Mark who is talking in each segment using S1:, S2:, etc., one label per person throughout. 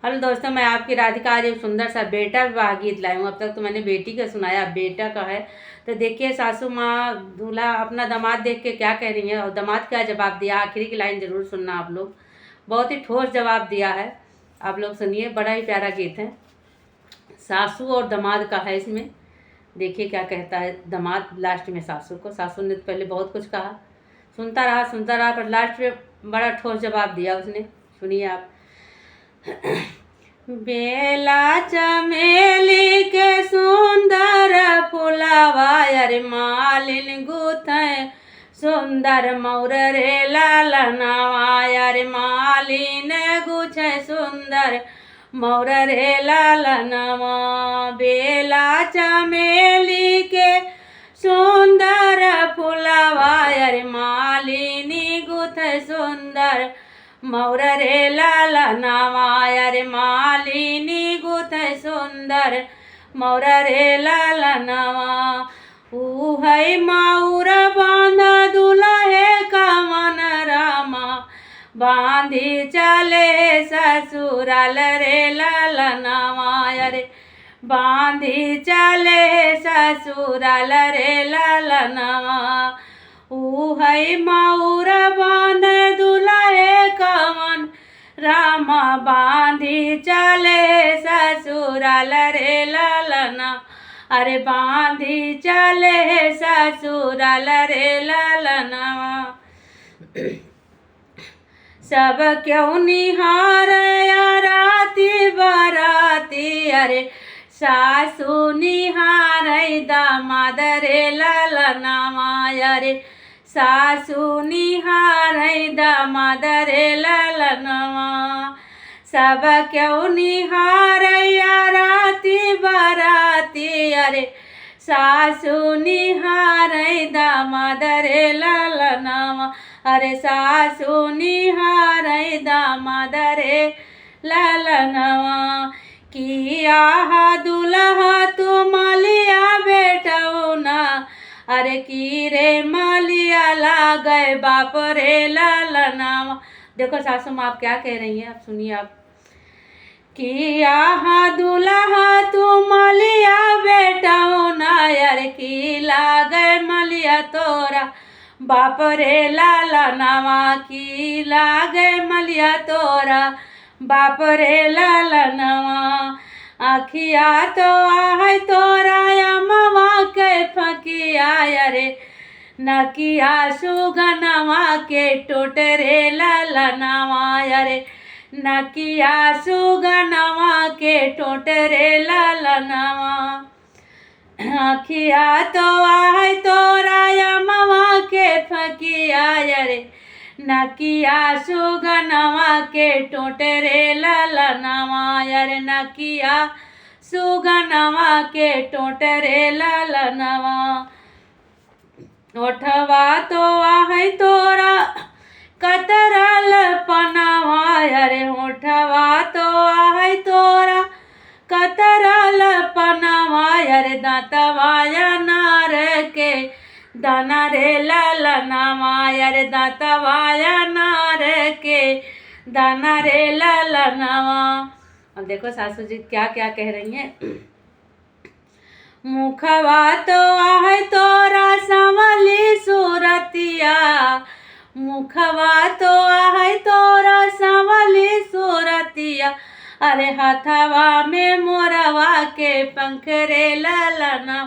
S1: Hello दोस्तों, मैं आपकी राधिका आज एक सुंदर सा बेटा विवाह गीत लाई हूँ। अब तक तो मैंने बेटी का सुनाया, अब बेटा का है। तो देखिए सासू माँ दूल्हा अपना दामाद देख के क्या कह रही है और दामाद क्या जवाब दिया। आखिरी की लाइन ज़रूर सुनना आप लोग, बहुत ही ठोस जवाब दिया है। आप लोग सुनिए, बड़ा ही प्यारा गीत है। सासू और दामाद का है इसमें। देखिए क्या कहता है दामाद लास्ट में सासू को। सासू ने तो पहले बहुत कुछ कहा, सुनता रहा पर लास्ट में बड़ा ठोस जवाब दिया उसने। सुनिए आप। बेला चमेली के सुंदर फुलावा अरे मालिन गुथे सुंदर मौर रे लालनावा अरे मालिन गुछे सुंदर मौर रे लालनावा। बेला चमेली के सुंदर फुलावा अरे मालिनी गुथे सुंदर मौर रे लालनावा अरे मालिनी गुथे सुंदर मौर रे लालनावा। ऊ है माउर बांधा दुल्हे का मन रामा बांधी चले ससुराल रे लालनावा अरे बांधी चले ससुराल रे लालनावा। ऊ है माउर बांध दुल्हे का मन रामा बांधी चले ससुराल रे लालना अरे बांधी चले ससुराल रे लालना। सब क्यों निहार राती बराती अरे सासू निहार दामाद रे लालनावा अरे सासू निहार दामाद रे लालनावा। सब क्यों निहार राती बराती अरे सासू निहार दामाद रे लालनावा अरे सासू निहार दामाद रे लालनावा। किया दुल्हा तू मालिया बेटो ना अरे की रे मालिया ला गए बाप रे लालनावा। देखो सासू माँ आप क्या कह रही हैं, आप सुनिए आप। किया दुल्हा तू मालिया बेटा ना अरे की ला गए मालिया तोरा बाप रे लालनावा की ला गए मालिया तोरा बाप रे लालनावा। आखिया तो आहे तोरा अमवा के फकिया अरे नकिया सुगनवा के टोट रे लालनावा अरे नकिया सुगनवा के टोट रे लालनावा। आखिया तो आहे तोरा अमवा के फकिया अरे नकिया सुगनवा के टोट रे लालनावा अरे नकिया सुगनवा के टोट रे लालनावा। ओठवा तो आहे तोरा कतरल पनावा अरे ओठवा तो आहे तोरा कतरल पनावा अरे दांतवा नार के दाना रे लालनावा अरे दांतवा नार के दाना रे लालनावा। अब देखो सासू जी क्या क्या कह रही हैं। मुखवा तो आहे तोरा संवली सूरतिया मुखवा तो आहे तोरा संवली सूरतिया अरे हथवा में मोरवा के पंख रे लालना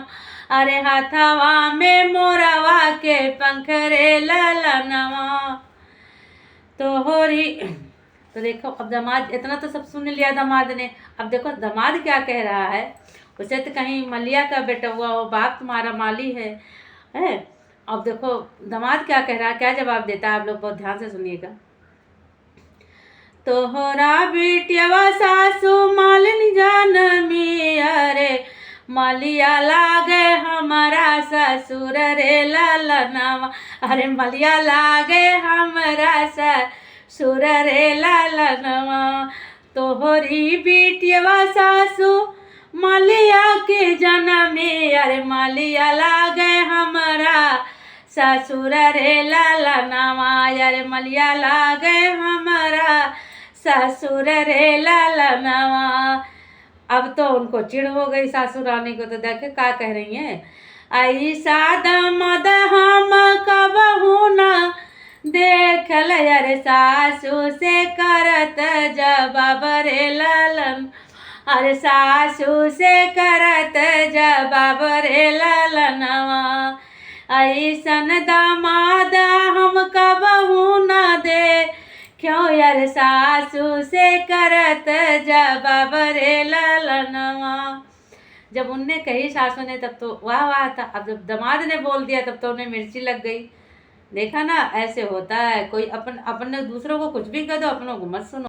S1: अरे हथवा में मोरवा के पंख रे लालनावा। तोहरी तो देखो अब दामाद इतना तो सब सुन लिया दामाद ने। अब देखो दामाद क्या कह रहा है। उसे तो कहीं मलिया का बेटा हुआ वो बाप तुम्हारा माली है। अब देखो दामाद क्या कह रहा है, क्या जवाब देता है, आप लोग बहुत ध्यान से सुनिएगा। तोहरा बेटिया सासू मालिन जानमी अरे मलिया लागे हमारा ससुर रे लालनावा अरे मलिया लागे हमारा ससुर रे लालनावा। तोहरी बेटिया सासू मलिया के जनमे अरे मलिया लागे हमारा ससुर रे लालनावा अरे मलिया लागे हमारा ससुर रे ललनवा। अब तो उनको चिढ़ हो गई सासू रानी को, तो देखे क्या कह रही हैं, ऐसा दमद हम कबहू न देखल यार सासू से करत जवाब रे ललन। अरे सासू से करत जवाब रे ललनवा। ऐसन दामाद हम कबहू न दे क्यों यार सासू से करत जवाब रे ललनवा। जब उनने कही सासू ने तब तो वाह वाह था, अब जब दामाद ने बोल दिया तब तो उन्हें मिर्ची लग गई। देखा ना, ऐसे होता है, कोई अपने दूसरों को कुछ भी कह दो, अपनों को मत सुनो।